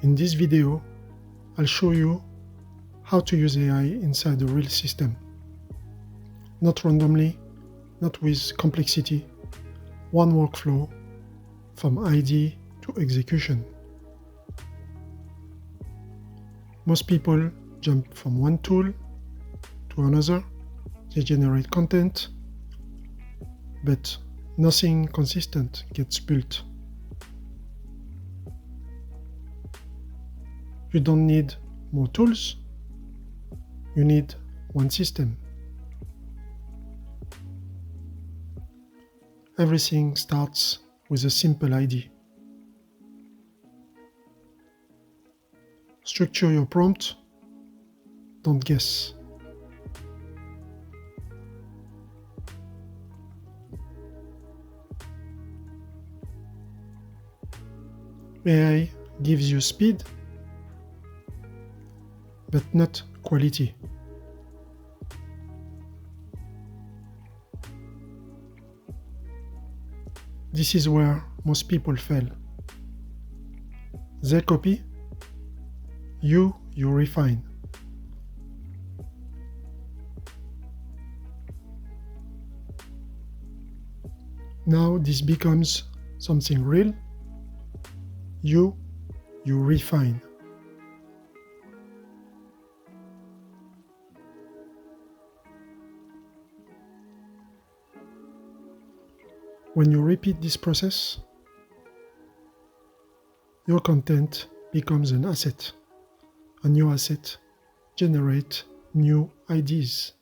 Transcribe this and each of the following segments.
In this video, I'll show you how to use AI inside a real system. Not randomly, not with complexity, one workflow from idea to execution. Most people jump from one tool to another, they generate content, but nothing consistent gets built. You don't need more tools, you need one system. Everything starts with a simple idea. Structure your prompt, don't guess. AI gives you speed, but not quality. This is where most people fail. They copy, you refine. Now this becomes something real, you refine. When you repeat this process, your content becomes an asset. A new asset generates new ideas.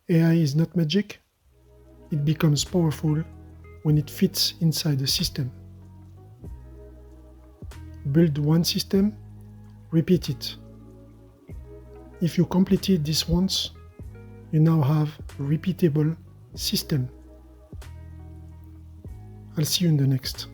AI is not magic. It becomes powerful when it fits inside a system. Build one system, repeat it. If you completed this once, you now have a repeatable system. I'll see you in the next.